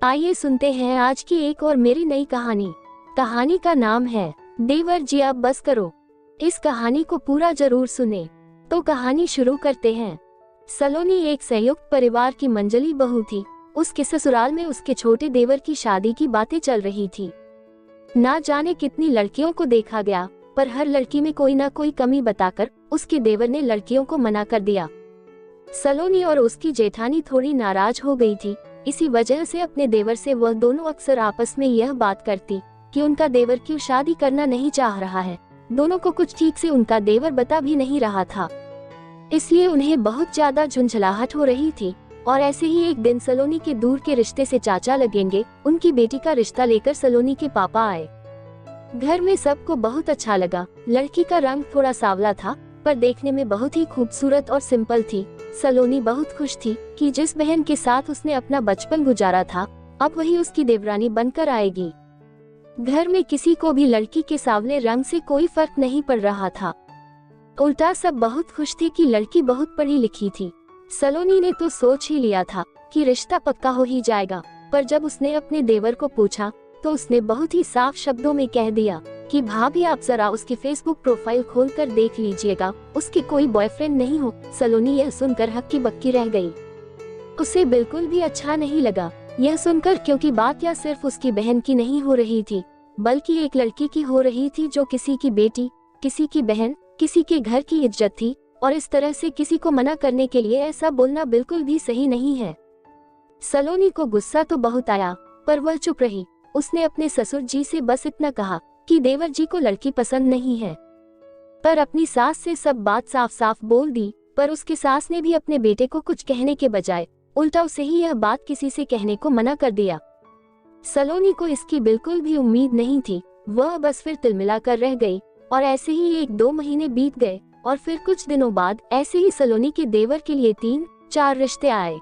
आइए सुनते हैं आज की एक और मेरी नई कहानी। कहानी का नाम है देवर जी अब बस करो। इस कहानी को पूरा जरूर सुने। तो कहानी शुरू करते हैं। सलोनी एक संयुक्त परिवार की मंजली बहू थी। उसके ससुराल में उसके छोटे देवर की शादी की बातें चल रही थी। ना जाने कितनी लड़कियों को देखा गया, पर हर लड़की में कोई ना कोई कमी बताकर उसके देवर ने लड़कियों को मना कर दिया। सलोनी और उसकी जेठानी थोड़ी नाराज हो गई थी। इसी वजह से अपने देवर से वह दोनों अक्सर आपस में यह बात करती कि उनका देवर क्यों शादी करना नहीं चाह रहा है। दोनों को कुछ ठीक से उनका देवर बता भी नहीं रहा था, इसलिए उन्हें बहुत ज्यादा झुंझलाहट हो रही थी। और ऐसे ही एक दिन सलोनी के दूर के रिश्ते से चाचा लगेंगे उनकी बेटी का रिश्ता लेकर सलोनी के पापा आए। घर में सबको बहुत अच्छा लगा। लड़की का रंग थोड़ा सांवला था, पर देखने में बहुत ही खूबसूरत और सिंपल थी। सलोनी बहुत खुश थी कि जिस बहन के साथ उसने अपना बचपन गुजारा था, अब वही उसकी देवरानी बनकर आएगी। घर में किसी को भी लड़की के सांवले रंग से कोई फर्क नहीं पड़ रहा था। उल्टा सब बहुत खुश थे कि लड़की बहुत पढ़ी लिखी थी। सलोनी ने तो सोच ही लिया था कि रिश्ता पक्का हो ही जाएगा, पर जब उसने अपने देवर को पूछा तो उसने बहुत ही साफ शब्दों में कह दिया कि भाभी आप जरा उसकी फेसबुक प्रोफाइल खोलकर देख लीजिएगा, उसके कोई बॉयफ्रेंड नहीं हो। सलोनी यह सुनकर हक्की बक्की रह गई। उसे बिल्कुल भी अच्छा नहीं लगा यह सुनकर, क्योंकि बात या सिर्फ उसकी बहन की नहीं हो रही थी, बल्कि एक लड़की की हो रही थी जो किसी की बेटी, किसी की बहन, किसी के घर की इज्जत थी। और इस तरह से किसी को मना करने के लिए ऐसा बोलना बिल्कुल भी सही नहीं है। सलोनी को गुस्सा तो बहुत आया, पर वह चुप रही। उसने अपने ससुर जी से बस इतना कहा कि देवर जी को लड़की पसंद नहीं है, पर अपनी सास से सब बात साफ साफ बोल दी। पर उसकी सास ने भी अपने बेटे को कुछ कहने के बजाय उल्टा उसे ही यह बात किसी से कहने को मना कर दिया। सलोनी को इसकी बिल्कुल भी उम्मीद नहीं थी। वह बस फिर तिलमिला कर रह गई। और ऐसे ही 1-2 महीने बीत गए और फिर कुछ दिनों बाद ऐसे ही सलोनी के देवर के लिए 3-4 रिश्ते आए।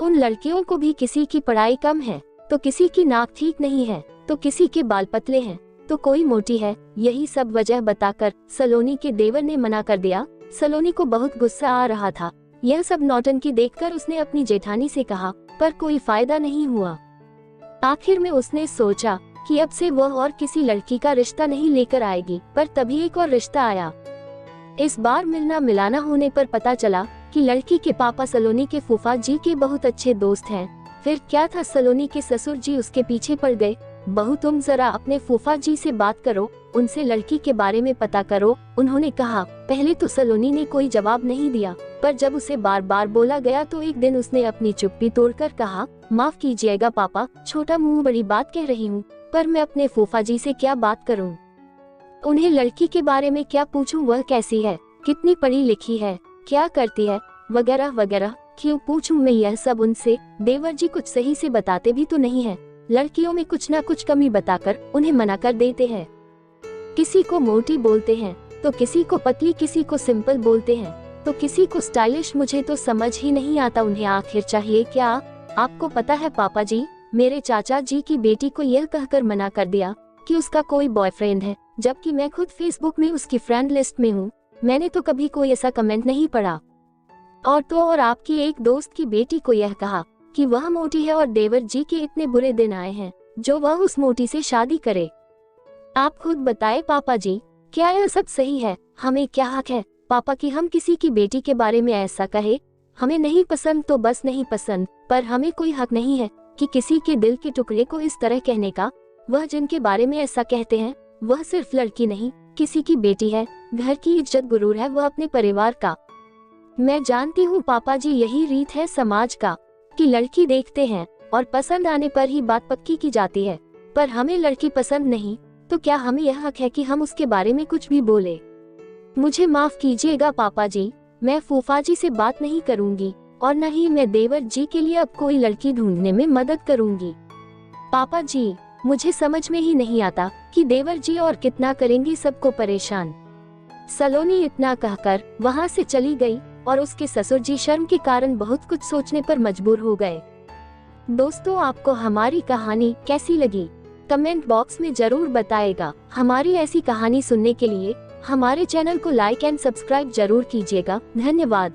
उन लड़कियों को भी किसी की पढ़ाई कम है, तो किसी की नाक ठीक नहीं है, तो किसी के बाल पतले हैं, तो कोई मोटी है। यही सब वजह बताकर सलोनी के देवर ने मना कर दिया। सलोनी को बहुत गुस्सा आ रहा था। यह सब नौटंकी देखकर उसने अपनी जेठानी से कहा, पर कोई फायदा नहीं हुआ। आखिर में उसने सोचा कि अब से वह और किसी लड़की का रिश्ता नहीं लेकर आएगी। पर तभी एक और रिश्ता आया। इस बार मिलना मिलाना होने पर पता चला कि लड़की के पापा सलोनी के फूफा जी के बहुत अच्छे दोस्त हैं। फिर क्या था, सलोनी के ससुर जी उसके पीछे पड़ गए। बहू तुम जरा अपने फूफा जी से बात करो, उनसे लड़की के बारे में पता करो, उन्होंने कहा। पहले तो सलोनी ने कोई जवाब नहीं दिया, पर जब उसे बार बार बोला गया तो एक दिन उसने अपनी चुप्पी तोड़कर कहा, माफ कीजिएगा पापा, छोटा मुंह बड़ी बात कह रही हूँ, पर मैं अपने फूफा जी से क्या बात करूँ? उन्हें लड़की के बारे में क्या पूछूं, वह कैसी है, कितनी पढ़ी लिखी है, क्या करती है, वगैरह वगैरह। क्यों पूछूं मैं यह सब उनसे? देवर जी कुछ सही से बताते भी तो नहीं है। लड़कियों में कुछ ना कुछ कमी बताकर उन्हें मना कर देते हैं। किसी को मोटी बोलते हैं, तो किसी को पतली, किसी को सिंपल बोलते हैं, तो किसी को स्टाइलिश। मुझे तो समझ ही नहीं आता उन्हें आखिर चाहिए क्या? आपको पता है पापा जी, मेरे चाचा जी की बेटी को यह कहकर मना कर दिया कि उसका कोई बॉयफ्रेंड है, जबकि मैं खुद फेसबुक में उसकी फ्रेंड लिस्ट में हूँ। मैंने तो कभी कोई ऐसा कमेंट नहीं पढ़ा। और तो और आपकी एक दोस्त की बेटी को यह कहा कि वह मोटी है और देवर जी के इतने बुरे दिन आए हैं जो वह उस मोटी से शादी करे। आप खुद बताएं पापा जी, क्या यह सब सही है? हमें क्या हक है पापा कि हम किसी की बेटी के बारे में ऐसा कहे? हमें नहीं पसंद तो बस नहीं पसंद, पर हमें कोई हक नहीं है कि किसी के दिल के टुकड़े को इस तरह कहने का। वह जिनके बारे में ऐसा कहते हैं, वह सिर्फ लड़की नहीं, किसी की बेटी है, घर की इज्जत गुरूर है, वह अपने परिवार का। मैं जानती हूँ पापा जी, यही रीत है समाज का कि लड़की देखते हैं और पसंद आने पर ही बात पक्की की जाती है। पर हमें लड़की पसंद नहीं, तो क्या हमें यह हक है कि हम उसके बारे में कुछ भी बोले? मुझे माफ कीजिएगा पापा जी, मैं फूफा जी से बात नहीं करूँगी और न ही मैं देवर जी के लिए अब कोई लड़की ढूंढने में मदद करूँगी। पापा जी, मुझे समझ में ही नहीं आता कि देवर जी और कितना करेंगे सबको परेशान। सलोनी इतना कहकर वहाँ से चली गई और उसके ससुर जी शर्म के कारण बहुत कुछ सोचने पर मजबूर हो गए। दोस्तों, आपको हमारी कहानी कैसी लगी? कमेंट बॉक्स में जरूर बताएगा। हमारी ऐसी कहानी सुनने के लिए हमारे चैनल को लाइक एंड सब्सक्राइब जरूर कीजिएगा। धन्यवाद।